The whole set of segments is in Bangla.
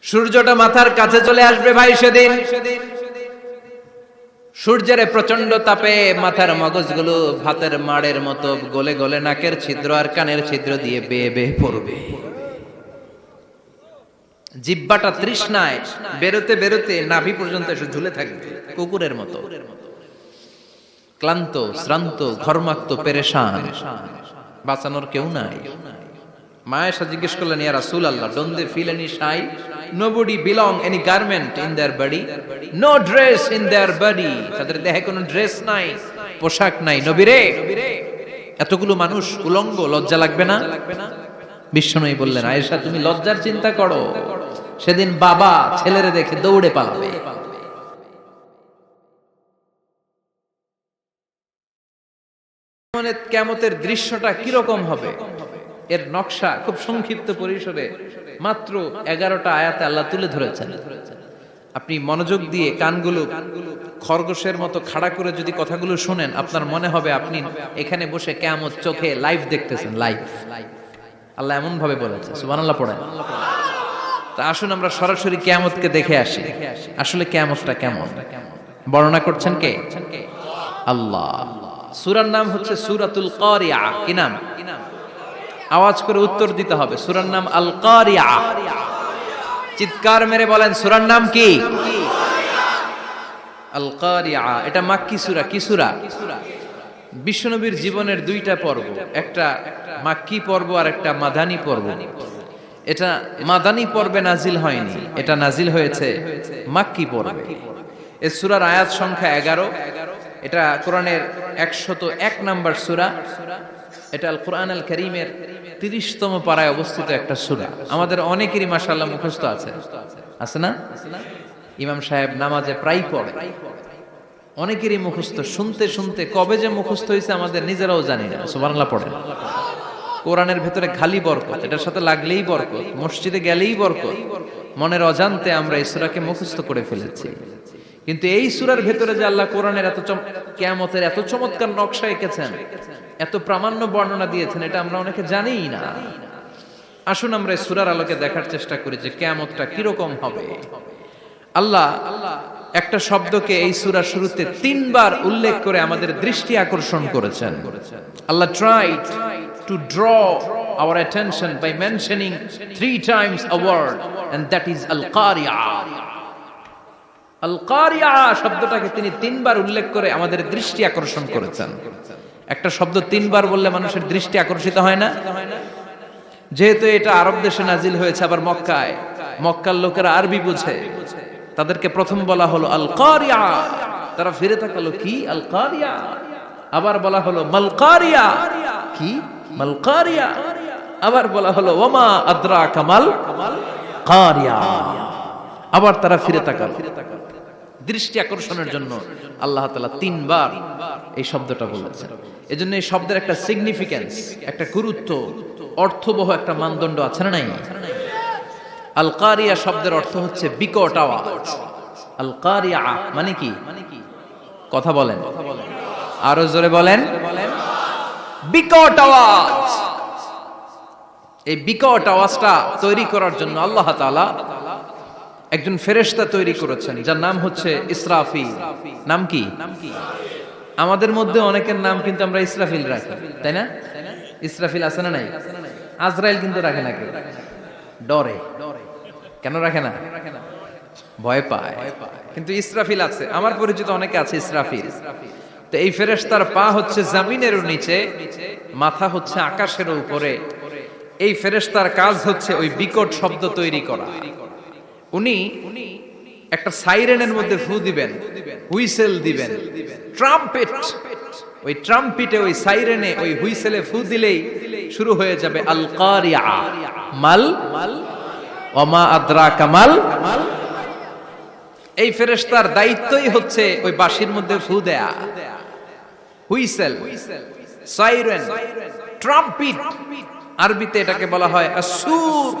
সূর্যটা মাথার কাছে চলে আসবে ভাই সেদিন। সূর্যের প্রচন্ড তাপে মাথার মগজগুলো ভাতের মাড়ের মতো গলে গলে নাকের ছিদ্র আর কানের ছিদ্র দিয়ে বেয়ে বেয়ে পড়বে। জিহ্বাটা তৃষ্ণায় বেরোতে বেরোতে নাভি পর্যন্ত এসে ঝুলে থাকবে কুকুরের মতো, ক্লান্ত শ্রান্ত ঘর্মাক্ত পেরেশান, বাঁচানোর কেউ নাই। মায়েশা জিজ্ঞেস করলেন, ইয়া রাসূলুল্লাহ, don't they feel any shy? Nobody belong any garment in their body, no dress in their body. তাদের দেহে কোনো ড্রেস নাই, পোশাক নাই। নবীরে, এতগুলো মানুষ উলঙ্গ, লজ্জা লাগবে না? বিশ্বনবী বললেন, আয়েশা তুমি লজ্জার চিন্তা করো, সেদিন বাবা ছেলেরে দেখে দৌড়ে পালাবে। কিয়ামতের দৃশ্যটা কিরকম হবে এর নকশা খুব সংক্ষিপ্ত পরিসরে মাত্র 11টা আয়াতে আল্লাহ তুলে ধরেছেন। আপনি মনোযোগ দিয়ে কানগুলো খরগোশের মতো খাড়া করে যদি কথাগুলো শুনেন, আপনার মনে হবে আপনি এখানে বসে কিয়ামত চোখে লাইভ দেখতেছেন। লাইভ আল্লাহ এমন ভাবে বলেছে, সুবহানাল্লাহ পড়েন। তা আসুন আমরা সরাসরি কিয়ামতকে দেখে আসি। আসলে কিয়ামতটা কেমন বর্ণনা করছেন কে? আল্লাহ। সূরার নাম হচ্ছে সূরাতুল কারিয়া। কি নাম? আওয়াজ করে উত্তর দিতে হবে। সূরার নাম আল কারিয়া। চিৎকার মেরে বলেন, সূরার নাম কি? আল কারিয়া। এটা মাক্কি সূরা। কি সূরা? বিশ্বনবীর জীবনের দুইটা পর্ব, একটা মাক্কি পর্ব আর একটা মাদানী পর্ব। এটা মাদানী পর্বে নাজিল হয়নি, এটা নাজিল হয়েছে মাক্কি পর্বে। এই সূরার আয়াত সংখ্যা 11। এটা কোরআনের 101 নম্বর সূরা। এটা আল কোরআন আল কারীমের 30তম পারায় অবস্থিত একটা সূরা। আমাদের অনেকেরই মাশাআল্লাহ মুখস্থ আছে, আছে না? ইমাম সাহেব নামাজে প্রায় পড়ে, অনেকেরই মুখস্থ। শুনতে শুনতে কবে যে মুখস্থ হয়েছে আমাদের নিজেরাও জানি না। সুবহানাল্লাহ পড়েন। কোরআনের ভেতরে খালি বরকত, এটার সাথে লাগলেই বরকত, মসজিদে গেলেই বরকত। মনের অজান্তে আমরা এই সূরাকে মুখস্থ করে ফেলেছি। কিন্তু এই সূরার ভেতরে যে আল্লাহ কোরআনের কিয়ামতের এত চমৎকার নকশা এঁকেছেন, এত প্রামাণ্য বর্ণনা দিয়েছেন, এটা আমরা অনেকে জানিই না। আসুন আমরা এই সূরার আলোকে দেখার চেষ্টা করি যে কিয়ামতটা কিরকম হবে। আল্লাহ একটা শব্দকে এই সূরার শুরুতে 3 বার উল্লেখ করে আমাদের দৃষ্টি আকর্ষণ করেছেন। আল্লাহ tried to draw our attention by mentioning 3 times a word, and that is al-qari'ah. আল-কারিয়া শব্দটাকে তিনি 3 বার উল্লেখ করে আমাদের দৃষ্টি আকর্ষণ করেছেন। একটা শব্দ 3 বার বললে মানুষের দৃষ্টি আকর্ষিত হয় না? যেহেতু এটা আরব দেশে নাজিল হয়েছে, আবার মক্কায়, মক্কার লোকেরা আরবি বুঝে, তাদেরকে প্রথম বলা হলো আল-কারিয়া। তারা ফিরে তাকালো, কি আল-কারিয়া? আবার বলা হলো মাল-কারিয়া। কি মাল-কারিয়া? আবার বলা হলো ওয়ামা আদরাকা মাল-কারিয়া। আবার তারা ফিরে তাকালো। দৃষ্টি আকর্ষণের জন্য আল্লাহ তাআলা 3 বার এই শব্দটা বলেছেন। এজন্য এই শব্দের একটা সিগনিফিকেন্স, একটা গুরুত্ব, অর্থবহ একটা মানদণ্ড আছে না নাই? আল কারিয়া শব্দের অর্থ হচ্ছে বিকট আওয়াজ। আল কারিয়া মানে কি? কথা বলেন, আরো জোরে বলেন। বিকট আওয়াজ। এই বিকট আওয়াজটা তৈরি করার জন্য আল্লাহ তাআলা একজন ফেরেশতা তৈরি করেছেন, যার নাম হচ্ছে ইসরাফিল। নাম কি? আমাদের মধ্যে অনেকের নাম কিন্তু আমরা ইসরাফিল রাখি, তাই না? ইসরাফিল আছে না নাই? আজরাইল কিন্তু রাখে না কেউ, ডরে। কেন রাখে না? ভয় পায়। কিন্তু ইসরাফিল আছে, আমার পরিচিত অনেকে আছে ইসরাফিল। তো এই ফেরেশতার পা হচ্ছে জমিনের নিচে, মাথা হচ্ছে আকাশের উপরে। এই ফেরেশতার কাজ হচ্ছে ওই বিকট শব্দ তৈরি করা। উনি একটা সাইরেনের মধ্যে ফু দিবেন, হুইসেল দিবেন, ট্রাম্পেট। ওই ট্রাম্পিটে, ওই সাইরেনে, ওই হুইসেলে ফু দিলেই শুরু হয়ে যাবে আল কারিয়া। মাল ওয়ামা আদরাকা মাল। এই ফেরেশতার দায়িত্বই হচ্ছে ওই বাঁশির মধ্যে ফু দেয়া। Whistle, siren, trumpet. আরবিতে এটাকে বলা হয় আসুর।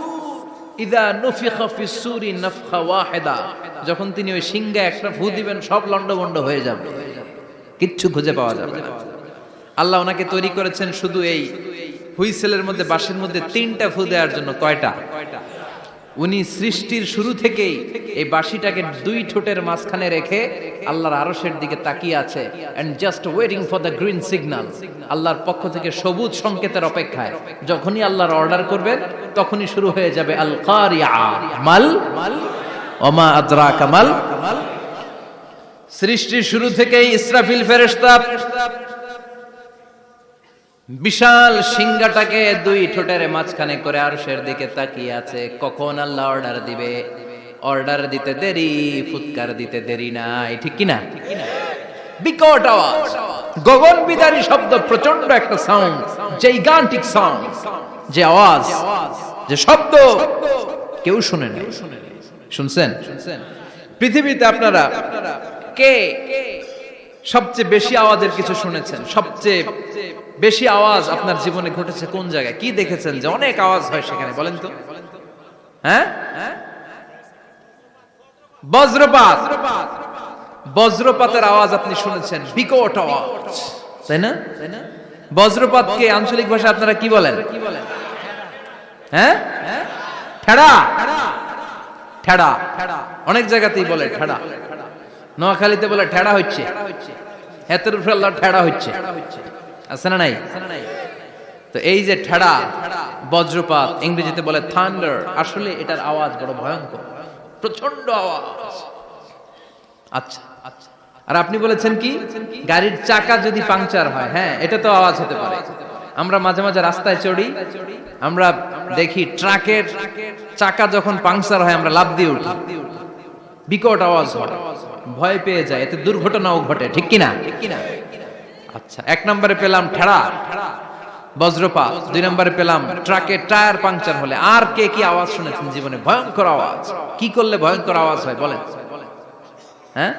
ইদা নুফিখা ফিস সূরি নাফখা ওয়াহিদা। যখন তিনি ওই সিংহে একটা ফু দিবেন, সব লন্ডভন্ড হয়ে যাবে, কিচ্ছু খুঁজে পাওয়া যাবে না। আল্লাহ ওনাকে তৈরি করেছেন শুধু এই হুইসেলের মধ্যে, বাঁশির মধ্যে 3টা ফু দেওয়ার জন্য। কয়টা? উনি সৃষ্টির শুরু থেকেই এই বাঁশিটাকে দুই ঠোঁটের মাঝখানে রেখে আল্লাহর আরশের দিকে তাকিয়ে আছে and just waiting for the green signal. আল্লাহর পক্ষ থেকে সবুজ সংকেতের অপেক্ষায়। যখনই আল্লাহর অর্ডার করবেন তখনই শুরু হয়ে যাবে আল কারিয়া মাল ওমা আদরাকা মাল। সৃষ্টির শুরু থেকেই ইসরাফিল ফেরেশতা বিশাল সিংহাটাকে দুই ঠোঁটের মাঝখানে করে আরশের দিকে তাকিয়ে আছে, কখন আল্লাহ অর্ডার দিবে। অর্ডার দিতে দেরি, ফুৎকার দিতে দেরি নাই, ঠিক কিনা? বিকট আওয়াজ, গগন বিদারী শব্দ, প্রচন্ড একটা সাউন্ড, জাইগান্টিক সাউন্ড, যে আওয়াজ, যে শব্দ কেউ শুনে নাই। শুনছেন? পৃথিবীতে আপনারা কে সবচেয়ে বেশি আওয়াজের কিছু শুনেছেন? সবচেয়ে বেশি আওয়াজ আপনার জীবনে ঘটেছে কোন জায়গায়? কি দেখেছেন যে অনেক আওয়াজ হয় সেখানে? বলেন তো। হ্যাঁ, বজ্রপাত। বজ্রপাতের আওয়াজ আপনি শুনেছেন, বিকট আওয়াজ, তাই না? বজ্রপাতকে আঞ্চলিক ভাষায় আপনারা কি বলেন? হ্যাঁ, ঠেড়া। ঠেড়া অনেক জায়গাতেই বলে ঠেড়া। নোয়াখালীতে বলে ঠেড়া হচ্ছে, হেতের উপরে আল্লাহ ঠেড়া হচ্ছে, আছে না নাই? তো এই যে ঠেড়া, বজ্রপাত, ইংরেজিতে বলে থান্ডার, আসলে এটার আওয়াজ বড় ভয়ঙ্কর, প্রচন্ড আওয়াজ। আচ্ছা, আর আপনি বলেছেন কি, গাড়ির চাকা যদি পাংচার হয়, হ্যাঁ এটা তো আওয়াজ হতে পারে। আমরা মাঝে মাঝে রাস্তায় চড়ি, আমরা দেখি ট্রাকের চাকা যখন পাংচার হয় আমরা লাফ দিয়ে উঠি, বিকট আওয়াজ হয়, ভয় পেয়ে যায়, এতে দুর্ঘটনাও ঘটে, ঠিক কিনা? আচ্ছা, এক নম্বরে পেলাম ঠেড়া, বজ্রপাত। দুই নম্বরে পেলাম ট্রাকের টায়ার পাংচার হলে। আর কে কি আওয়াজ শুনেছেন জীবনে? ভয়ঙ্কর আওয়াজ। কি করলে ভয়ঙ্কর আওয়াজ হয় বলেন? হ্যাঁ,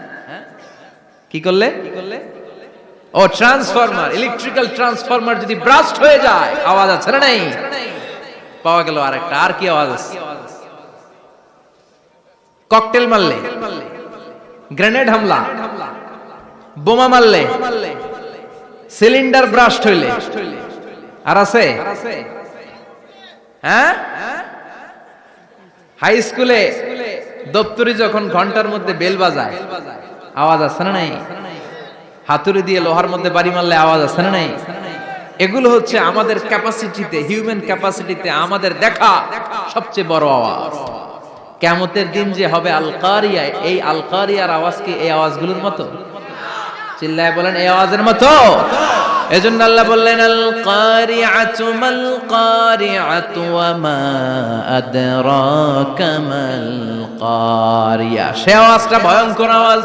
কি করলে? ও ট্রান্সফরমার, ইলেকট্রিক্যাল ট্রান্সফরমার যদি ব্রাস্ট হয়ে যায় আওয়াজ আছে না নাই? পাওয়া গেল আরেকটা। আর কি আওয়াজ আছে? ককটেল মারলে, গ্রেনেড হামলা, বোমা মারলে, সিলিন্ডার ব্রাস্ট হইলে। আর আছে? হ্যাঁ, হাই স্কুলে দপ্তরি যখন ঘন্টার মধ্যে বেল বাজায় আওয়াজ আছে না নাই? হাতুড়ি দিয়ে লোহার মধ্যে বাড়ি মারলে আওয়াজ আছে না নাই? এগুলো হচ্ছে আমাদের ক্যাপাসিটিতে, হিউম্যান ক্যাপাসিটিতে আমাদের দেখা সবচেয়ে বড় আওয়াজ। কিয়ামতের দিন যে হবে আল কারিয়া, এই আল কারিয়ার আওয়াজ কি এই আওয়াজগুলোর মতো? চিল্লায় বলেন, এই আওয়াজের মতো। এজন্য আল্লাহ বললেন আল কারিআতু মাল কারিআতু ওয়া মা আদরাকা মাল কারিয়া। সে আওয়াজটা ভয়ঙ্কর আওয়াজ।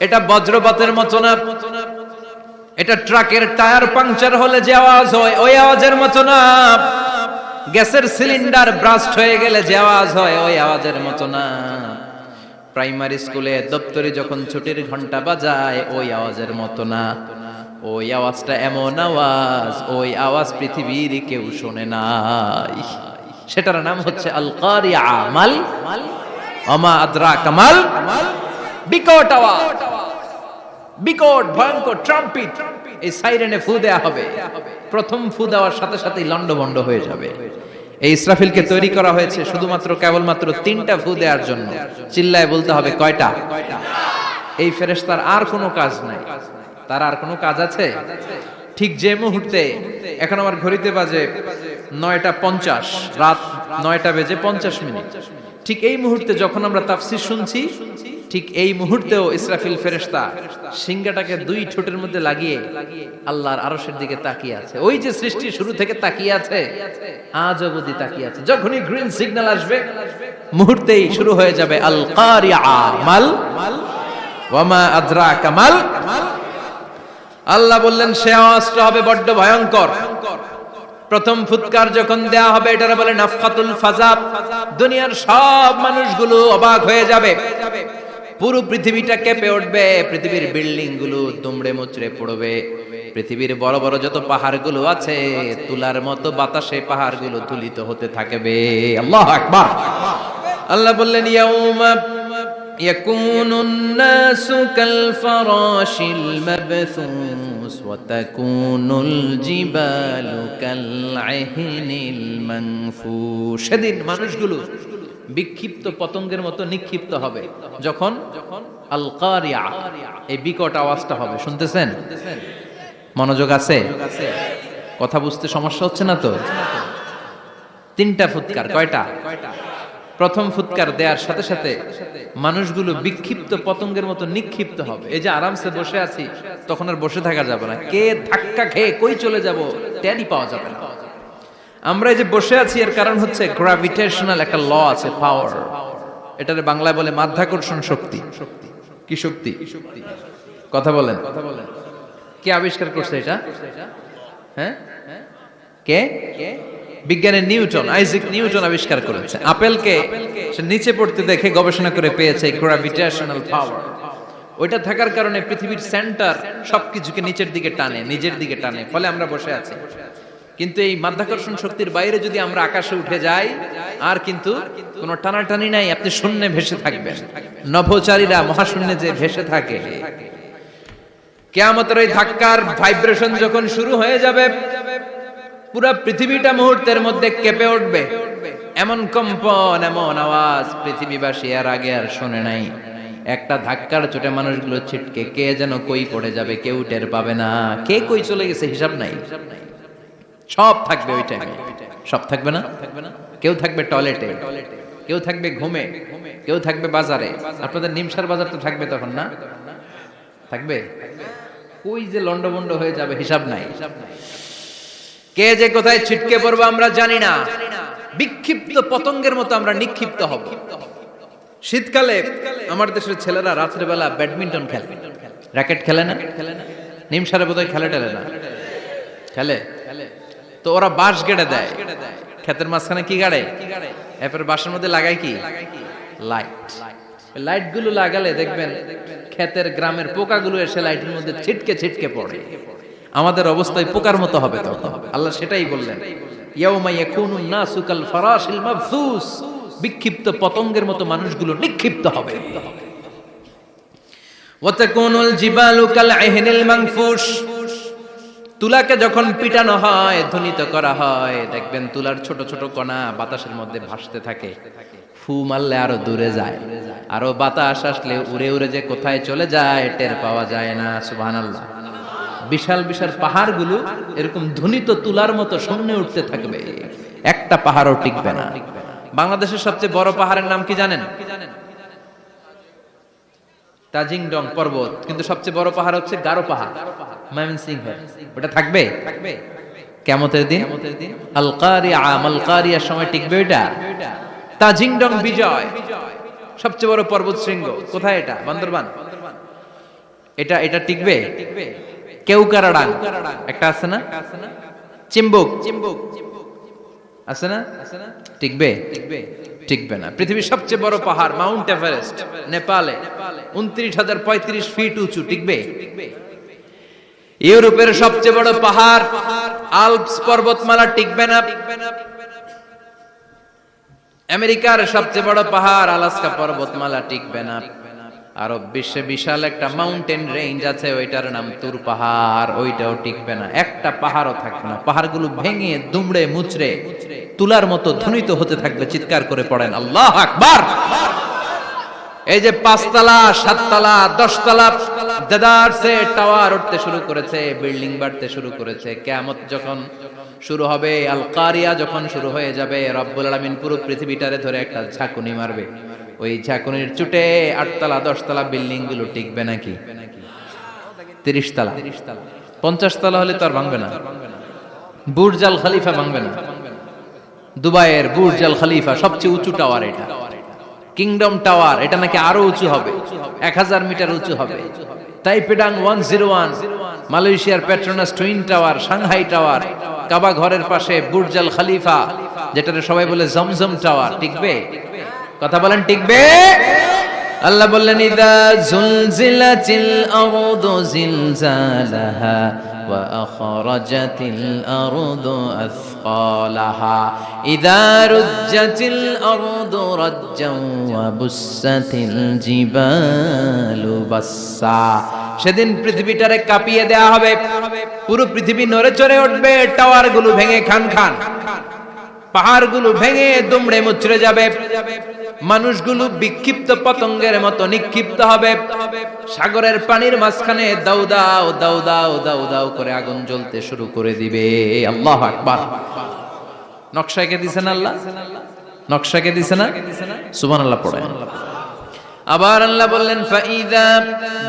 এটা বজ্রপাতের মতো না, এটা ট্রাকের টায়ার পাংচার হলে যে আওয়াজ হয় ওই আওয়াজের মতো না, গ্যাসের সিলিন্ডার ব্রাস্ট হয়ে গেলে যে আওয়াজ হয় ওই আওয়াজের মতো না, প্রাইমারি স্কুলে দপ্তরে যখন ছুটির ঘন্টা বাজায় ওই আওয়াজের মতো না। ওই আওয়াজটা এমন আওয়াজ, ওই আওয়াজ পৃথিবীর কেউ শোনে নাই। সেটার নাম হচ্ছে আল কারিয়া মাল ওমা আদরাকা মাল। বিকট আওয়াজ, বিকট ভয়ঙ্কর ট্রাম্পিট। এই সাইরেনে ফু দেয়া হবে, প্রথম ফু দেওয়ার সাথে সাথেই লন্ডভন্ড হয়ে যাবে। এই ইসরাফিলকে তৈরি করা হয়েছে শুধুমাত্র কেবলমাত্র 3টা ফু দেওয়ার জন্য। চিল্লায় বলতে হবে কয়টা? এই ফেরেশতার আর কোনো কাজ নাই। তার আর কোনো কাজ আছে? ঠিক যে মুহূর্তে, এখন আমার ঘড়িতে বাজে 9:50, রাত 9:50, ঠিক এই মুহূর্তে যখন আমরা তাফসীর শুনছি, ঠিক এই মুহূর্তেও ইসরাফিল ফেরেশতা সিংহাটাকে দুই ঠোঁটের মধ্যে লাগিয়ে আল্লাহর আরশের দিকে তাকিয়ে আছে। ওই যে সৃষ্টি শুরু থেকে তাকিয়ে আছে, আজ অবধি তাকিয়ে আছে। যখনই গ্রিন সিগন্যাল আসবে মুহূর্তেই শুরু হয়ে যাবে আল কারিয়া মাল ওয়া মা আদরাকা মাল। আল্লাহ বললেন সে আওয়াজটা হবে বড্ড ভয়ঙ্কর। প্রথম ফুৎকার যখন দেয়া হবে এটারে বলে নাফখাতুল ফাজা। দুনিয়ার সব মানুষগুলো অবাক হয়ে যাবে, পুরো পৃথিবীটা কেঁপে উঠবে, পৃথিবীর বিল্ডিং গুলো দুমড়ে মুচড়ে পড়বে, পৃথিবীর বড় বড় যত পাহাড়গুলো আছে তুলার মতো বাতাসে পাহাড়গুলো তুলিত হতে থাকবে। আল্লাহু আকবার। আল্লাহ বললেন ইয়াউমা يكون الناس كالفراش المبثوث وتكون الجبال كالعهن المنفوش সেদিন মানুষগুলো বিক্ষিপ্ত পতঙ্গের মতো নিক্ষিপ্ত হবে যখন আল কারিয়া এই বিকট আওয়াজটা হবে। শুনতেছেন? মনোযোগ আছে? কথা বুঝতে সমস্যা হচ্ছে না তো? তিনটা ফুৎকার। কয়টা? প্রথম ফুৎকার দেওয়ার সাথে সাথে মানুষগুলো বিক্ষিপ্ত পতঙ্গের মতো নিক্ষিপ্ত হবে। এই যে আরামসে বসে আছি, তখন আর বসে থাকা যাবে না। কে ধাক্কা খেয়ে কই চলে যাব টেরই পাওয়া যাবে না। আমরা এই যে বসে আছি এর কারণ হচ্ছে গ্র্যাভিটেশনাল একটা ল আছে, পাওয়ার। এটারে বাংলায় বলে মাধ্যাকর্ষণ শক্তি। কি শক্তি? কথা বলেন। কে আবিষ্কার করছে এটা? হ্যাঁ, কে? বিজ্ঞানের নিউটন, আইজাক নিউটন আবিষ্কার করেছে। আপেলকে সে নিচে পড়তে দেখে গবেষণা করে পেয়েছে গ্র্যাভিটেশনাল পাওয়ার। ওইটা থাকার কারণে পৃথিবীর সেন্টার সবকিছুকে নিচের দিকে টানে, নিজের দিকে টানে, ফলে আমরা বসে আছি। কিন্তু এই মাধ্যাকর্ষণ শক্তির বাইরে যদি আমরা আকাশে উঠে যাই, আর কিন্তু কোনো টানাটানি নাই, আপনি শূন্যে ভেসে থাকবেন। নভোচারীরা মহাশূন্যে যে ভেসে থাকে, কিয়ামতের ওই ধাক্কার ভাইব্রেশন যখন শুরু হয়ে যাবে, পুরা পৃথিবীটা মুহূর্তের মধ্যে কেঁপে উঠবে। এমন কম্পন, এমন আওয়াজ পৃথিবীবাসী এর আগে আর শোনে নাই। একটা ধাক্কার চোটে মানুষগুলো ছিটকে কে যেন কই পড়ে যাবে, কেউ টের পাবে না। কে কই চলে গেছে হিসাব নাই। সব থাকবে ওই টাইমে। সব থাকবে না? কেউ থাকবে টয়লেটে, কেউ থাকবে ঘুমে, কেউ থাকবে বাজারে। আপনাদের নিমসার বাজার তো থাকবে তখন, না থাকবে? কই যে লন্ডভন্ড হয়ে যাবে হিসাব নাই। কে যে কোথায় ছিটকে পড়বো আমরা জানি না। বিক্ষিপ্ত পতঙ্গের মতো আমরা নিক্ষিপ্ত হব। শীতকালে আমার দেশের ছেলেরা রাত্রেবেলা ব্যাডমিন্টন খেলে, র্যাকেট খেলে না? নিমসারে বোধহয় খেলে টেলে না? খেলে। তো ওরা বাঁশ গেড়ে দেয় ক্ষেতের মাঝখানে। কি গাড়ে? এরপর বাঁশের মধ্যে লাগায় কি? লাইট। লাইট গুলো লাগালে দেখবেন ক্ষেতের গ্রামের পোকাগুলো এসে লাইটের মধ্যে ছিটকে ছিটকে পড়ে। আমাদের অবস্থায় পোকার মতো হবে তখন। আল্লাহ সেটাই বললেন, ইয়াউমা ইয়াকুনুন নাসু কাল ফারাশিল মাবসুস। বিক্ষিপ্ত পতঙ্গের মতো মানুষগুলো নিক্ষিপ্ত হবে। ওয়া তাকুনুল জিবালু কাল আহিনিল মানফুশ। তুলাকে যখন পিটানো হয়, ধ্বনিত করা হয়, দেখবেন তুলার ছোট ছোট কণা বাতাসের মধ্যে ভাসতে থাকে। ফু মারলে আরো দূরে যায়, আরো বাতাস আসলে উড়ে উড়ে যে কোথায় চলে যায় টের পাওয়া যায় না। সুবহানাল্লাহ। বিশাল বিশাল পাহাড়গুলো এরকম ধ্বনিত তুলার মতো সামনে উঠতে থাকবে, একটা পাহাড়ও টিকবে না। বাংলাদেশের সবচেয়ে বড় পাহাড়ের নাম কি জানেন? তাজিংডং পর্বত। কিন্তু সবচেয়ে বড় পাহাড় হচ্ছে গারো পাহাড়, ময়মনসিংহ। ওটা থাকবে কিয়ামতের দিন। আল কারিয়া, আল কারিয়ার সময় টিকবে ওটা। তাজিংডং বিজয় সবচেয়ে বড় পর্বত শৃঙ্গ। কোথায় এটা? বান্দরবান। এটা টিকবে? কেউকারাডাং একটা আছে না? চিম্বুক আছে না? টিকবে? টিকবে না। পৃথিবীর সবচেয়ে বড় পাহাড় মাউন্ট এভারেস্ট নেপালে 29,035 ফিট উঁচু, টিকবে? ইউরোপের সবচেয়ে বড় পাহাড় আল্পস পর্বতমালা টিকবে না। আমেরিকার সবচেয়ে বড় পাহাড় আলাস্কা পর্বতমালা টিকবে না। আরব বিশ্বে বিশাল একটা মাউন্টেন রেঞ্জ আছে, ওইটার নাম তুর পাহাড়, ওইটাও টিকবে না। একটা পাহাড়ও থাকবে না। পাহাড়গুলো ভেঙে দুমড়ে মুচড়ে তুলার মতো ধ্বনিত হতে থাকবে। চিৎকার করে পড়েন আল্লাহু আকবার। এই যে 5 তলা, 7 তলা, 10 তলা দেদারসে টাওয়ার উঠতে শুরু করেছে, বিল্ডিং বাড়তে শুরু করেছে। কিয়ামত যখন শুরু হবে, আল কারিয়া যখন শুরু হয়ে যাবে, রব্বুল আলামিন পুরো পৃথিবীটারে ধরে একটা ঝাঁকুনি মারবে। ওই ঝাঁকুনির চুটে 8 তলা 10 তলা বিল্ডিং গুলো টিকবে নাকি? 30 তলা 50 তলা হলে তো আর ভাঙবে না। বুর্জ আল খলিফা ভাঙবে না। দুবাইয়ের বুর্জ আল খলিফা সবচেয়ে উঁচু টাওয়ার এটা। কিংডম টাওয়ার এটা নাকি আরো উঁচু হবে, 1000 মিটার উঁচু হবে। টাইপেডাং 101, মালয়েশিয়ার Petronas twin tower, Shanghai tower, Kaaba ঘরের পাশে বুর্জ আল খলিফা, যেটাকে সবাই বলে জমজম টাওয়ার, টিকবে? কথা বলেন, টিকবে? আল্লাহ বললেন, ইদা জুলজিলাতিল আরদু জিলজালাহা وأخرجت الأرض أثقالها إذا رجت الأرض رجا وبست الجبال بسا সেদিন পৃথিবীটারে কাঁপিয়ে দেয়া হবে, পুরো পৃথিবী নড়ে চড়ে উঠবে, টাওয়ারগুলো ভেঙে খান খান, পাহাড়গুলো ভেঙে দুমড়ে মুচড়ে যাবে, মানুষগুলো বিক্ষিপ্ত পতঙ্গের মতো নিক্ষিপ্ত হবে, সাগরের পানির মাঝখানে দাউ দাউ দাউ দাউ দাউ দাউ করে আগুন জ্বলতে শুরু করে দিবে। আল্লাহু আকবার। নকশা কে দিছেন আল্লাহ? নকশা কে দিছেন না? সুবহানাল্লাহ পড়েন। আবার আল্লাহ বললেন ফাইদা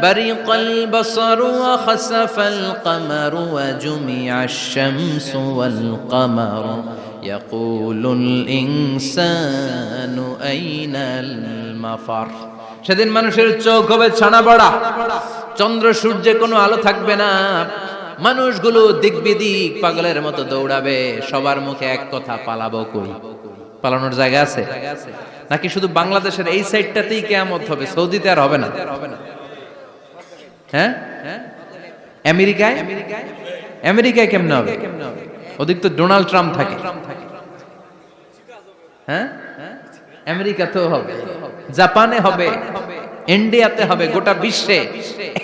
বারিকাল বাসারু ওয়া খাসাফাল কমারু ওয়া জুমিআশ শামসু ওয়াল কমারু ইয়াকুলুল ইনসানু আইনাল মাফার। সেদিন মানুষের চোখ হবে ছানা বড়া, চন্দ্র সূর্যে কোনো আলো থাকবে না, মানুষগুলো দিক বিদিক পাগলের মতো দৌড়াবে, সবার মুখে এক কথা, পালাবো কই? পালানোর জায়গা আছে নাকি শুধু বাংলাদেশের এই সাইডটাতেই কিয়ামত হবে, সৌদিতে আর হবে না? হ্যাঁ, আমেরিকায় আমেরিকায় কেমনে হবে? ওদিক তো ডোনাল্ড ট্রাম্প থাকে। হ্যাঁ, আমেরিকাতেও হবে, জাপানে হবে, ইন্ডিয়াতে হবে, গোটা বিশ্বে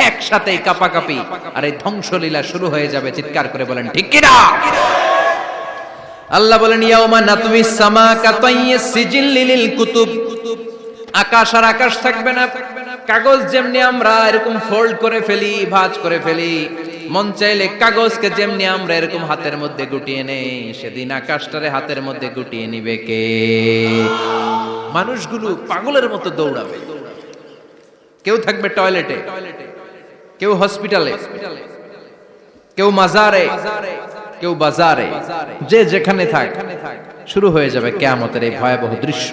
একসাথে কাপাকাপি আর এই ধ্বংসলীলা শুরু হয়ে যাবে। চিৎকার করে বলেন ঠিক কিনা? আল্লাহ বলেন ইয়াউমা নাতমিস সামা কাতাইয়িস সিজিল লিল কুতুব। আকাশ আর আকাশ থাকবে না, কাগজ যেমনি আমরা এরকম ফোল্ড করে ফেলি, ভাঁজ করে ফেলি, মন চাইলে কাগজকে যেমনি আমরা এরকম হাতের মধ্যে গুটিয়ে নেই, সেদিন আকাশটারে হাতের মধ্যে গুটিয়ে নিবে কে? মানুষগুলো পাগলের মতো দৌড়াবে, কেউ থাকবে টয়লেটে, কেউ হসপিটালে, কেউ মাজারে, কেউ বাজারে, যে যেখানে থাক, শুরু হয়ে যাবে কিয়ামতের এই ভয়াবহ দৃশ্য।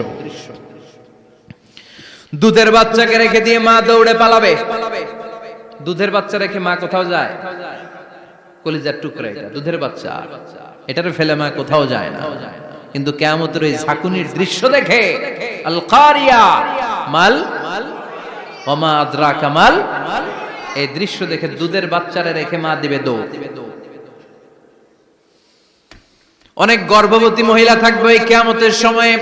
দুধের বাচ্চাকে রেখে দিয়ে মা দৌড়ে পালাবে। দুধের বাচ্চা রেখে মা কোথাও যায়? কলিজার টুকরা এটা, দুধের বাচ্চা, এটারে ফেলে মা কোথাও যায় না। কিন্তু কিয়ামতের এই ঝাঁকুনির দৃশ্য দেখে আল কারিয়া মাল ওয়া মা আদরাকা মাল, এই দৃশ্য দেখে দুধের বাচ্চারে রেখে মা দিবে দৌড়। অনেক গর্ভবতী মহিলা থাকবে এই কিয়ামতের সময়ে,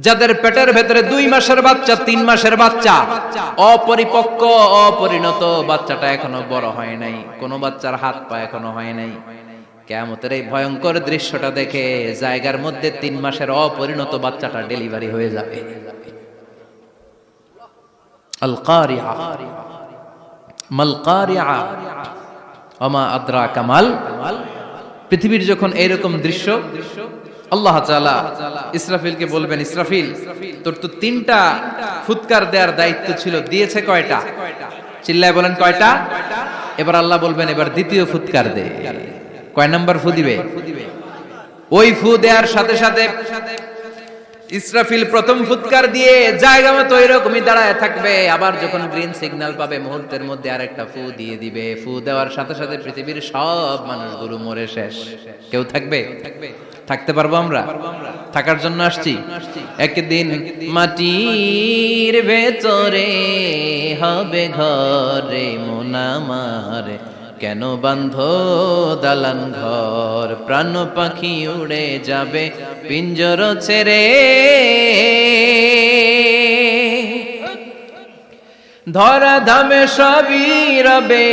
যাদের পেটের ভেতরে 2 মাসের বাচ্চা, 3 মাসের বাচ্চা, অপরিপক্ক অপরিণত, বাচ্চাটা এখনো বড় হয় নাই, কোন বাচ্চার হাত পা এখনো হয় নাই। কিয়ামতের এই ভয়ঙ্কর দৃশ্যটা দেখে জায়গার মধ্যে 3 মাসের অপরিণত বাচ্চাটা ডেলিভারি হয়ে যাবে। আল কারিয়া মাল কারিয়া ওয়া মা আদরাকা মাল। পৃথিবীর যখন এরকম দৃশ্য, আল্লাহ তাআলা ইসরাফিলকে বলবেন, ইসরাফিল তোর তো 3টা ফুৎকার দেওয়ার দায়িত্ব ছিল, দিয়েছে কয়টা? চিল্লায় বলেন কয়টা? এবার আল্লাহ বলবেন এবার দ্বিতীয় ফুৎকার দে। কয় নাম্বার ফু দিবে? ওই ফু দেওয়ার সাথে সাথে ইসরাফিল প্রথম ফুৎকার দিয়ে জায়গা মতো এরকমই দাঁড়ায় থাকবে, আবার যখন গ্রিন সিগন্যাল পাবে মুহূর্তের মধ্যে আরেকটা ফু দিয়ে দিবে। ফু দেওয়ার সাথে সাথে পৃথিবীর সব মানুষগুলো মরে শেষ, কেউ থাকবে? থাকতে পারবো আমরা? থাকার জন্য আসছি। একদিন মাটির ভেতরে হবে ঘরে মন আমার, কেন বাঁধো দালান ঘর, প্রাণ পাখি উড়ে যাবে পিঞ্জর ছেড়ে, ধরা ধামে সবই রবে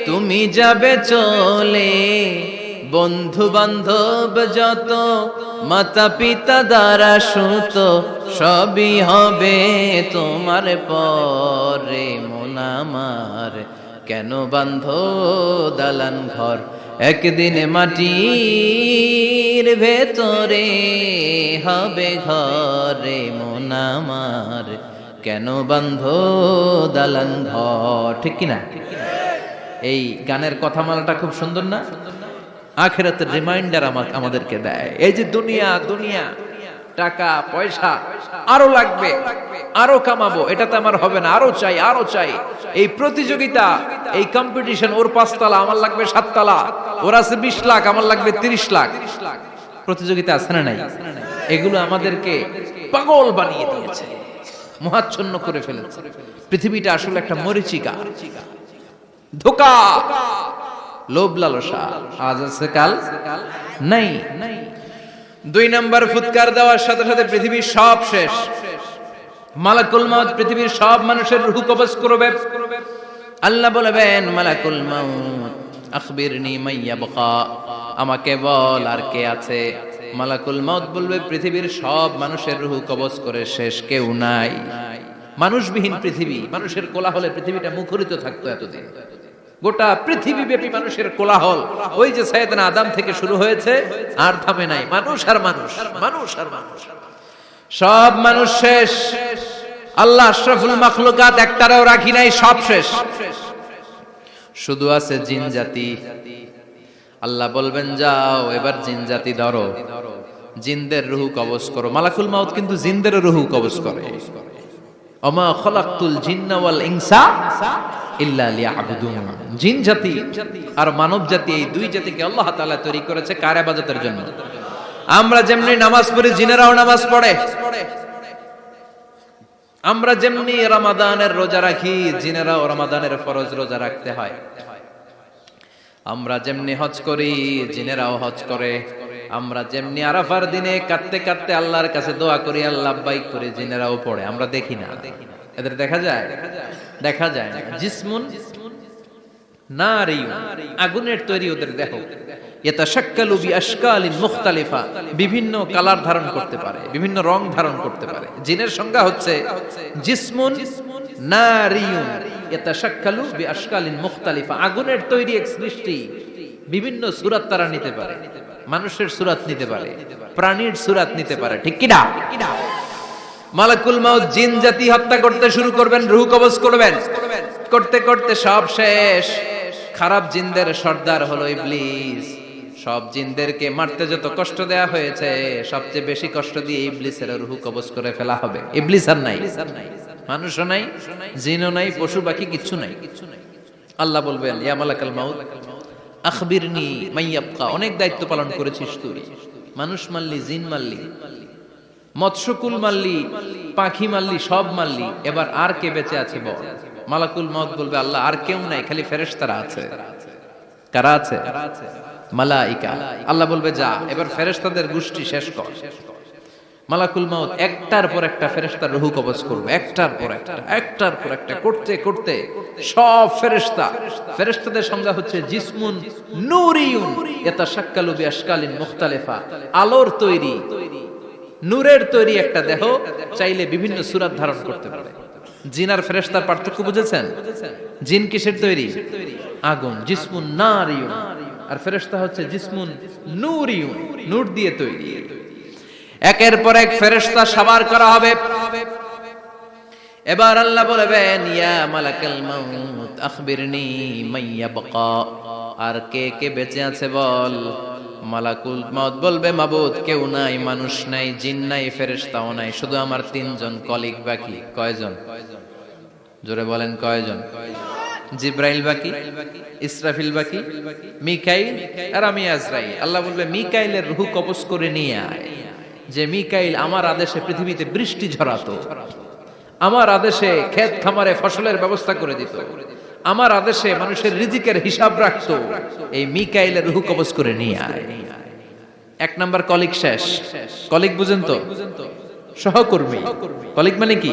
তুমি যাবে চলে, বন্ধু বান্ধব যত মাতা পিতা দ্বারা সুত সবই হবে তোমার পরে মন আমার, কেন বাঁধো দালান ঘর, একদিন মাটির ভেতরে হবে ঘরে মন আমার, কেন বাঁধো দালান ঘর। ঠিক কিনা? এই গানের কথামালাটা খুব সুন্দর না? আখিরাতের রিমাইন্ডার আমাদেরকে দেয়। এই যে দুনিয়া দুনিয়া, টাকা পয়সা আরো লাগবে, আরো কামাবো, এটাতে আমার হবে না, আরো চাই আরো চাই। এই প্রতিযোগিতা, এই কম্পিটিশন, ওর 5 তলা আমার লাগবে 7 তলা, ওর আছে 20 লাখ আমার লাগবে 30 লাখ, প্রতিযোগিতা আছে না নাই? এগুলো আমাদেরকে পাগল বানিয়ে দিয়েছে, মোহাচ্ছন্ন করে ফেলেছে। পৃথিবীটা আসলে একটা মরীচিকা, ধোঁকা, লোভ লালসা, আজ আছে কাল নাই। 2 নাম্বার ফুৎকার দেওয়ার সাথে সাথে পৃথিবীর সব শেষ। মালাকুল মাউত পৃথিবীর সব মানুষের রূহ কবজ করবে। আল্লাহ বলবেন, মালাকুল মাউত আখবিরনি মাইয়াবকা, আমাকে বল আর কে আছে। মালাকুল মাউত বলবে, পৃথিবীর সব মানুষের রূহ কবজ করে শেষ, কেউ নাই। মানুষবিহীন পৃথিবী, মানুষের কোলাহলে পৃথিবীটা মুখরিত থাকতো এতদিন। গোটা পৃথিবী ব্যাপী মানুষের কোলাহল, ওই যে সাইয়েদনা আদম থেকে শুরু হয়েছে, আর থামে নাই। মানুষ আর মানুষ, মানুষ আর মানুষ, সব মানুষ শেষ। আল্লাহ আশরাফুল মাখলুকাত একটারও রাখি নাই, সব শেষ। শুধু আছে জিন জাতি। আল্লাহ বলবেন, যাও এবার জিন জাতি ধরো, জিনদের রূহ কবজ করো। মালাকুল মাউত কিন্তু জিনদের রূহ কবজ করে। ওমা খলাকতুল জিন্না ওয়াল ইনসা ইল্লা লিয়াবুদুন। জিন জাতি আর মানব জাতি, এই দুই জাতিকে আল্লাহ তাআলা তৈরি করেছে কার ইবাদতের জন্য। আমরা যেমনি নামাজ পড়ি, জিনেরাও নামাজ পড়ে। আমরা যেমনি রমাদানের রোজা রাখি, জিনেরাও রমাদানের ফরজ রোজা রাখতে হয়। আমরা যেমনি হজ করি, জিনেরাও হজ করে। আমরা যেমনি আরাফার দিনে কাঁদতে কাঁদতে আল্লাহর কাছে দোয়া করি, আল্লাহ লাব্বাইক করে, জিনেরাও পড়ে। আমরা দেখি না, এদের দেখা যায়? দেখা যায় না। জিসমুন নারিয়ুন, আগুনের তৈরি ওদের দেহ। ইয়াতাশাক্কালু বিআশকালিন মুখতালিফা, বিভিন্ন কালার ধারণ করতে পারে, বিভিন্ন রং ধারণ করতে পারে। জিনের সংজ্ঞা হচ্ছে জিসমুন নারিয়ুন ইয়াতাশাক্কালু বিআশকালিন মুখতালিফা, আগুনের তৈরি এক সৃষ্টি। বিভিন্ন সূরত তারা নিতে পারে, মানুষের সূরত নিতে পারে, প্রাণীর সূরত নিতে পারে, ঠিক কি না? মালাকুল মাউত জিন জাতি হত্যা করতে শুরু করবেন, রূহ কবজ করবেন। করতে করতে সব শেষ। খারাপ জিনদের সর্দার হলো ইবলিস। সব জিনদেরকে মারতে যত কষ্ট দেয়া হয়েছে, সবচেয়ে বেশি কষ্ট দিয়ে ইবলিসের রূহ কবজ করে ফেলা হবে। ইবলিস আর নাই, মানুষও নাই, জিনও নাই, পশু পাখি কিচ্ছু নাই। আল্লাহ বলবেন, ইয়া মালাকুল মাউত আখবিরনি মাইয়াবকা, অনেক দায়িত্ব পালন করেছিস তুই। মানুষ মারলি, জিন মারলি, মৎস্যকুল মারলি, পাখি মারলি, সব মারলি, এবার আর কে বেঁচে আছে বল। মালাকুল মাউত বলবে, আল্লাহ আর কেউ নাই, খালি ফেরেশতারা আছে। কারা আছে? মালাইকা। আল্লাহ বলবে, যা এবার ফেরেশতাদের গোষ্ঠী শেষ কর। মালাকুল মাউত একটার পর একটা ফেরেশতার রূহ কবজ করবে, একটার পর একটা, একটার পর একটা করতে করতে সব ফেরেশতা। ফেরেশতাদের সংজ্ঞা হচ্ছে জিসমুন নূরিয়ুন ইয়াতাশাক্কালু বিআশকালিন মুখতালিফা, আলোর তৈরি, নূরের তৈরি একটা দেহ, চাইলে বিভিন্ন সূরত ধারণ করতে পারে। জিন আর ফেরেশতার পার্থক্য বুঝেছেন? জিন কিসের তৈরি? আগুন, জিসমুন নারিয়ুন। আর ফেরেশতা হচ্ছে জিসমুন নূরিয়ুন, নূর দিয়ে তৈরি। একের পর এক ফেরেশতা সবার করা হবে। এবার আল্লাহ বলবেন, ইয়া মালাকুল মাউত আখবিরনি মাইয়াবকা, আর কে কে বেঁচে আছে বল। মালাকুল মাউত বলবে, মাবুদ কেউ নাই, মানুষ নাই, জিন নাই, ফেরেশতাও নাই, শুধু আমার 3 জন কলিগ বাকি। কয়জন? জোরে বলেন, কয়জন? জিব্রাইল বাকি, ইসরাফিল বাকি, মিকাইল আর আমি আজরাইল। আল্লাহ বলবে, মিকাইলের রূহ কবজ করে নিয়ে আয়। যে মিকাইল আমার আদেশে পৃথিবীতে বৃষ্টি ঝরাতো, আমার আদেশে ক্ষেত খামারে ফসলের ব্যবস্থা করে দিত, আমার আদেশে মানুষের রিজিকের হিসাব রাখতো, এই মিকাইলের রূহ কবজ করে নিয়ে আয়। 1 নাম্বার কলিগ শেষ। কলিগ বুঝেন তো? সহকর্মী। কলিগ মানে কি?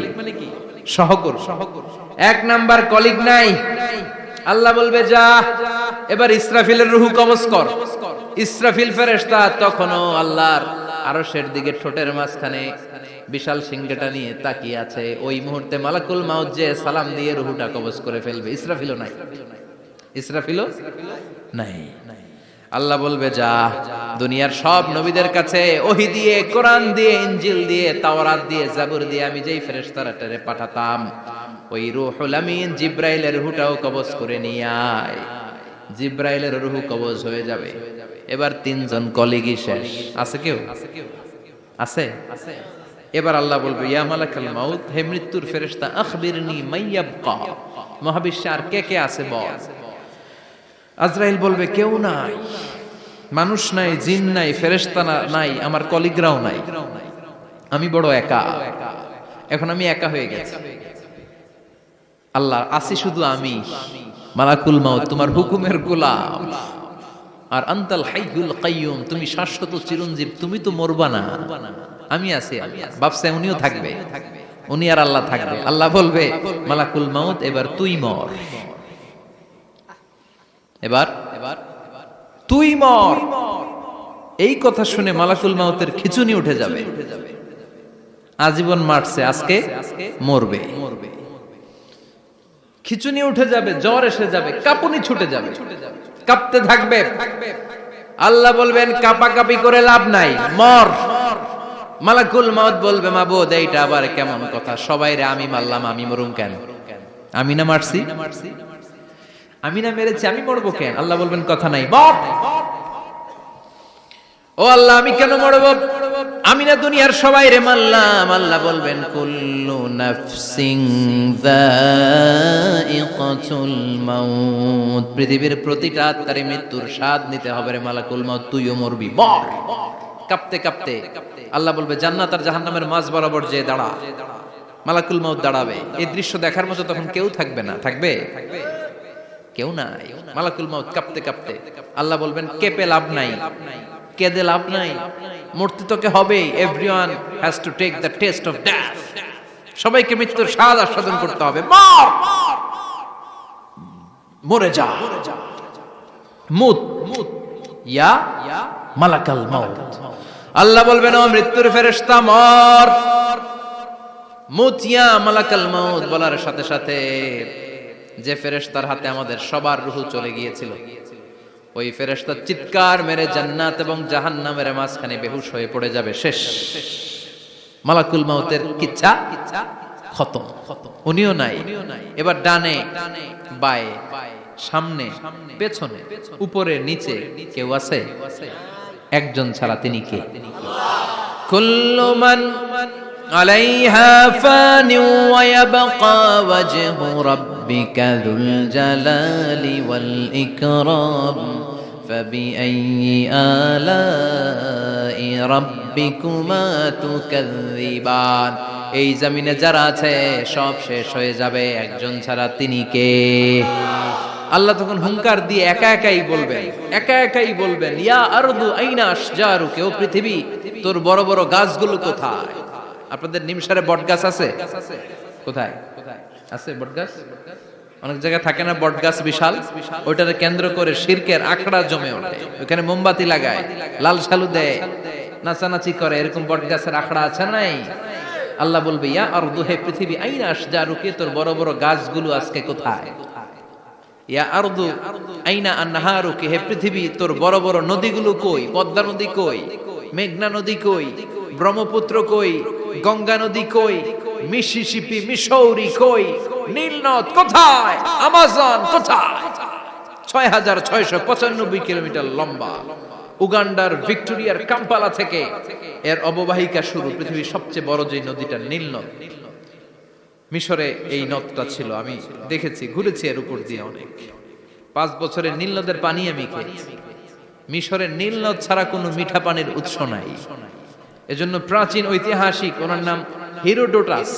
সহকর্মী। 1 নাম্বার কলিগ নাই। আল্লাহ বলবে, যা এবার ইসরাফিলের রূহ কবজ কর। ইসরাফিল ফেরেশতা তখনও আল্লাহর আরশের দিকে ঠোঁটের মাঝখানে বিশাল সিংহটা নিয়ে তাকিয়ে আছে। ওই মুহূর্তে মালাকুল মাউত যে সালাম দিয়ে রূহটা কবজ করে ফেলবে। ইসরাফিলও নাই, ইসরাফিলও নাই। আল্লাহ বলবে, যা দুনিয়ার সব নবীদের কাছে ওহী দিয়ে, কোরআন দিয়ে, ইনজিল দিয়ে, তাওরাত দিয়ে, জাবুর দিয়ে আমি যেই ফেরেশতারে পাঠাতাম, ওই রূহুল আমিন জিব্রাইলের রূহটাও কবজ করে নিয়ে আয়। জিব্রাইলের রূহ কবজ হয়ে যাবে। এবার 3 জন কলিগই শেষ। আছে কেউ? আছে? এবার আল্লাহ বলবে, ইয়া মালাকুল মাউত, হে মৃত্যুর ফেরেশতা, আখবিরনি মাইয়াবকা, মহাবিশ্বে আর কে কে আছে বল। আজরাইল বলবে, কেউ নাই, মানুষ নাই, জিন নাই, ফেরেশতা নাই, আমার কলিগরাও নাই, আমি বড় একা। এখন আমি একা হয়ে গেছি। আল্লাহ, আসি শুধু আমি। মালাকুল মাউত তোমার হুকুমের গোলাম, আর আনতাল হাইয়ুল কাইয়ুম তুমি শাশ্বত চিরঞ্জীব, তুমি তো মরবা না, আমি আছি। ভাবছে উনিও থাকবে, উনি আর আল্লাহ থাকবে। আল্লাহ বলবে মালাকুল মাউত এবার তুই মর, এবার তুই মর। এই কথা শুনে মালাকুল মাউতের খিচুনি উঠে যাবে। আজীবন মারছে, আজকে মরবে। খিচুনি উঠে যাবে, জ্বর এসে যাবে, কাঁপুনি ছুটে যাবে, কাঁপতে থাকবে। আল্লাহ বলবেন কাঁপাকাঁপি করে লাভ নাই, মর। মালাকুল মাউত বলবে মাবুদ এইটা আবার কেমন কথা, সবাই রে আমি মারলাম, আমি মরুম কেন? আমি না মারছি, আমি না মেরেছি, আমি মরবো কেন? আল্লাহ বলবেন কথা নাই, মর। ও আল্লাহ আমি কেন মরবো? আমি না দুনিয়ার সবাই রে মারলাম। আল্লাহ বলবেন কুল্লু নাফসিন যায়িকাতুল মাউত, পৃথিবীর প্রতিটা আত্মারে মৃত্যুর স্বাদ নিতে হবে রে মালাকুল মাউত, তুইও মরবি, মর। কাঁপতে কাঁপতে আল্লাহ বলবে জান্নাত আর জাহান্নামের মাঝ বরাবর যে দাঁড়া। মালাকুল মাউত দাঁড়াবে, এই দৃশ্য দেখার মতো তখন কেউ থাকবে না, থাকবে কেউ নাই। মালাকুল মাউত কাঁপতে কাঁপতে আল্লাহ বলবেন কেঁপে লাভ নাই, কেঁদে লাভ নাই, মরতে তোকে হবে। Everyone has to take the test of death, সবাইকে মৃত্যুর স্বাদ আস্বাদন করতে হবে। মর, মরে যা, মুত ইয়া মালাকাল মাউত। আল্লাহ বলবেন ও মৃত্যুর ফেরেশতা মর, মুত ইয়া মালাকাল মাউত। বলার সাথে সাথে যে ফেরেশতার হাতে আমাদের সবার রূহ চলে গিয়েছিল, ওই ফেরেশতা চিৎকার মেরে জান্নাত এবং জাহান্নামের মাঝখানে বেহুশ হয়ে পড়ে যাবে, শেষ। মালাকুল মাউতের কিচ্ছা খতম, উনিও নাই। এবার ডানে বায়ে সামনে পেছনে উপরে নিচে কেউ আছে? একজন ছাড়া, তিনি কে? কুল্লু মান আলাইহা ফানি ওয়া ইয়াবকা ওয়াজহু রাব্বিকা যুল জালালি ওয়াল ইকরাম ফাবিআইয়ি আলাই রাব্বিকুমা তুকাযযিবান। এই জমিনে যারা আছে সব শেষ হয়ে যাবে, একজন ছাড়া, তিনি কে? আল্লাহ তখন হুঙ্কার দিয়ে একা একাই বলবেন, একা একাই বলবেন ইয়া আরদু আইনা আশজারুকা, ও পৃথিবী তোর বড় বড় গাছগুলো কোথায়? আপনাদের নিমসারে বট গাছ আছে? কোথায় আছে বট গাছ? অনেক জায়গায় থাকে না বট গাছ বিশাল, ওইটারে কেন্দ্র করে শিরকের আখড়া জমে ওঠে, ওখানে মোমবাতি লাগায়, লাল শালু দেয়, নাচানাচি করে, এরকম বট গাছের আখড়া আছে নাই? আল্লাহ বলবে ইয়া আরদু, হে পৃথিবী, আইনা আশজারুকা, তোর বড় বড় গাছগুলো আজকে কোথায়? ইয়া আরদু আইনা আনহারুকা, হে পৃথিবী তোর বড় বড় নদীগুলো কই? পদ্মা নদী কই? মেঘনা নদী কই? ব্রহ্মপুত্র কই? গঙ্গা নদী কই? মিসিসিপি, মিসৌরি কই? নীল নদ কোথায়? আমাজন কোথায়? ৬৬৯৫ কিলোমিটার লম্বা, উগান্ডার ভিক্টোরিয়ার কাম্পালা থেকে এর অববাহিকা শুরু। পৃথিবীর সবচেয়ে বড় যে নদীটা নীল নদ, মিশরে এই নদটা ছিল। আমি দেখেছি, ঘুরেছি এর উপর দিয়ে অনেক। 5 বছরের নীল নদের পানি আমি খেয়েছি। মিশরের নীল নদ ছাড়া কোনো মিঠা পানির উৎস নাই। এজন্য প্রাচীন ঐতিহাসিক, ওনার নাম হিরোডোটাস,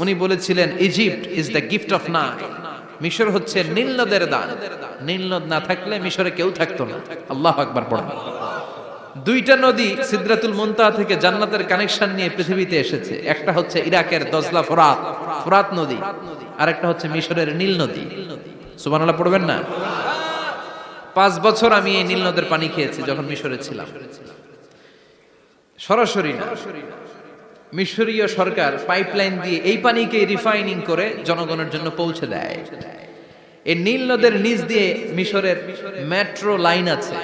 উনি বলেছিলেন Egypt is the gift of Nile, মিশর হচ্ছে নীল নদের দান। নীল নদ না থাকলে মিশরে কেউ থাকতো না। আল্লাহু আকবার পড়েন। দুইটা নদী সিদরাতুল মুনতাহা থেকে জান্নাতের কানেকশন নিয়ে পৃথিবীতে এসেছে। একটা হচ্ছে ইরাকের দজলা ফোরাত নদী, আর একটা হচ্ছে মিশরের নীল নদী। সুবহানাল্লাহ পড়বেন না? 5 বছর আমি এই নীল নদের পানি খেয়েছি যখন মিশরে ছিলাম। সরাসরি না, মিশরীয় সরকার পাইপলাইন দিয়ে এই পানিকে রিফাইনিং করে জনগণের জন্য পৌঁছে দেয়। এই নীল নদের নিচ দিয়ে মিশরের মেট্রো লাইন আছে,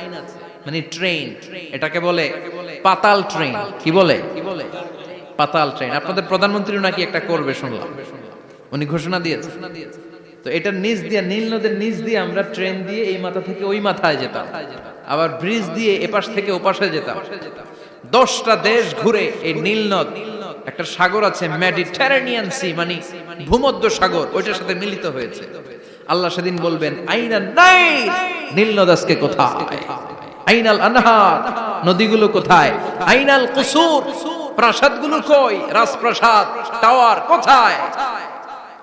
মানে ট্রেন, এটাকে বলে পাতাল ট্রেন। কি বলে? পাতাল ট্রেন। আপনাদের প্রধানমন্ত্রী নাকি একটা করবে শুনলাম, উনি ঘোষণা দিয়েছে। তো এটার নিচ দিয়ে, নীল নদের নিচ দিয়ে আমরা ট্রেন দিয়ে এই মাথা থেকে ওই মাথায় যেতাম, আবার ব্রিজ দিয়ে এপাশ থেকে ওপাশে যেতাম। 10টা দেশ ঘুরে এই নীল নদ, একটা সাগর আছে মেডিটেরেনিয়ান সি, মানে ভূমধ্য সাগর, ওইটার সাথে মিলিত হয়েছে। আল্লাহ সেদিন বলবেন আইনা নাই, নীল নদ আজকে কোথায়? আইনাল আনহার, নদীগুলো কোথায়? আইনাল কুসুর, প্রাসাদগুলো কই? রাজপ্রাসাদ, টাওয়ার কোথায়?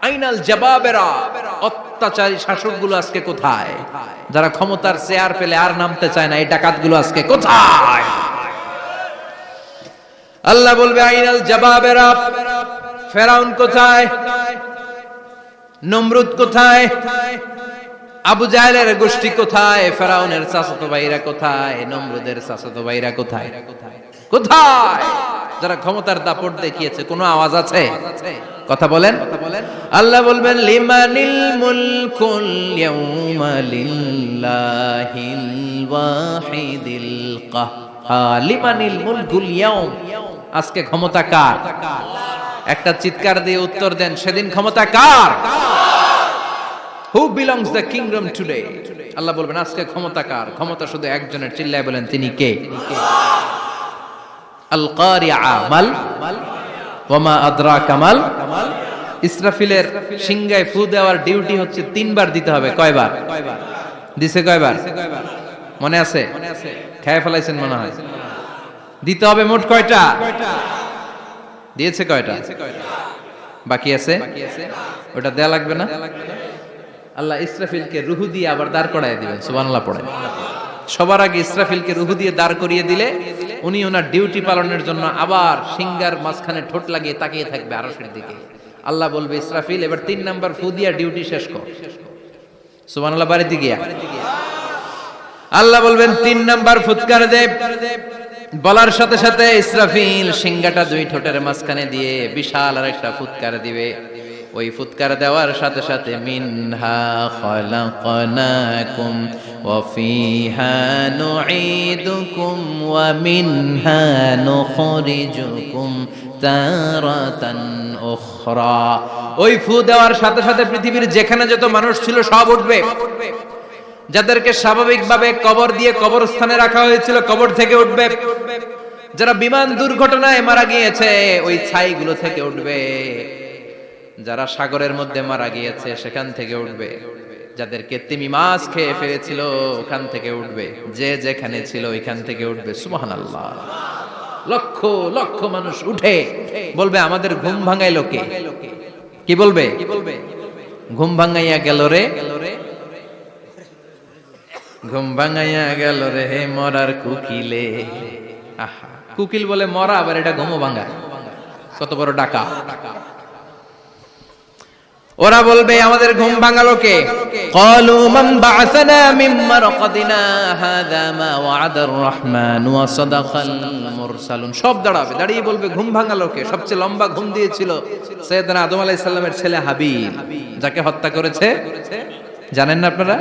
আইনাল জাবাবেরা, অত্যাচারী শাসকগুলো আজকে কোথায়? যারা ক্ষমতার চেয়ার পেলে আর নামতে চায় না, এই ডাকাতগুলো আজকে কোথায়? আল্লাহ বলবে আইনাল জাবাবেরা, ফেরাউন কোথায়? নমরুদ কোথায়? আবু জাহেলের গোষ্ঠী কোথায়? ফেরাউনের চাচাতো ভাইরা কোথায়? নমরুদের চাচাতো ভাইরা কোথায়? কোথায়? যারা ক্ষমতার দাপট দেখিয়েছে, কোনো আওয়াজ আছে? কথা বলেন। আল্লাহ বলবেন লিমানিল মুলকুল ইয়াউমা লিল্লাহিল ওয়াহিদিল কাহ্হার। লিমানিল মুলকুল ইয়াউম, আজকে ক্ষমতা কার? একটা চিৎকার দিয়ে উত্তর দেন, সেদিন ক্ষমতা কার? Who belongs the kingdom today? আল্লাহ বলবেন আজকে ক্ষমতা কার? ক্ষমতা শুধু একজনের, চিল্লায় বলেন তিনি কে? আল কারিআ মাল ওয়া মা আদরাকা মাল। ইসরাফিলের সিংহায় ফু দেওয়ার ডিউটি হচ্ছে 3 বার দিতে হবে। কয়বার দিছে? কয়বার মনে আছে? খেয়ে ফেলাইছেন মনে হয়। দিতে হবে মোট কয়টা? দিয়েছে কয়টা? বাকি আছে? ওটা দেয়া লাগবে না? আল্লাহ ইসরাফিলকে রুহু দিয়ে আবার দাঁড় করায় দিবেন। সুবহানাল্লাহ পড়ে। সবার আগে ইসরাফিলকে রুহু দিয়ে দাঁড় করিয়ে দিলে উনি ওনার ডিউটি পালনের জন্য আবার সিংহার মাঝখানে ঠোঁট লাগিয়ে তাকিয়ে থাকবে আরশের দিকে। আল্লাহ বলবে ইসরাফিল এবার 3 নাম্বার ফু দিয়া ডিউটি শেষ কর। সুবহানাল্লাহ। বাড়িতে গিয়া আল্লাহ বলবেন 3 নাম্বার ফুৎকার দে। বলার সাথে সাথে ইসরাফিল সিংহাটা 2 ঠোঁটের মাঝখানে দিয়ে বিশাল আরেকটা ফুৎকার দিবে। ওই ফুৎকার দেওয়ার সাথে সাথে মিনহা খালাকনাকুম ওয়া ফিহা নুঈদুকুম ওয়া মিনহা নুখরিজুকুম তারাতান উখরা। ওই ফু দেওয়ার সাথে সাথে পৃথিবীর যেখানে যত মানুষ ছিল সব উঠবে। যাদেরকে স্বাভাবিকভাবে কবর দিয়ে কবরস্থানে রাখা হয়েছিল কবর থেকে উঠবে। যারা বিমান দুর্ঘটনায় মারা গিয়েছে ওই ছাইগুলো থেকে উঠবে। যারা সাগরের মধ্যে মারা গিয়েছে সেখান থেকে উঠবে। যাদেরকে তিমি মাছ খেয়ে ফেলেছিল ওখান থেকে উঠবে। যে যেখানে ছিল ওইখান থেকে উঠবে। সুবহানাল্লাহ। লক্ষ লক্ষ মানুষ উঠে বলবে আমাদের ঘুম ভাঙাইলো কে? কি বলবে? ঘুম ভাঙাইয়া গেল রে, ঘুম ভাঙাইয়া গেল রে মরার কুকিলে। আহা, কুকিল বলে মরা, আবার এটা ঘুমো ভাঙা। কত বড় ডাকা। ওরা বলবে আমাদের ঘুম ভাঙালো কে? ক্বালু মান বা'আসানা মিন মারকাদিনা হাযা মা ওয়া'আদার রহমান ওয়া সাদাকাল মুরসালুন। সব দাঁড়াবে, দাঁড়িয়ে বলবে ঘুম ভাঙালো কে? সবচেয়ে লম্বা ঘুম দিয়েছিল সাইয়েদনা আদম আলাইহিস সালামের ছেলে হাবিল, যাকে হত্যা করেছে। জানেন না আপনারা?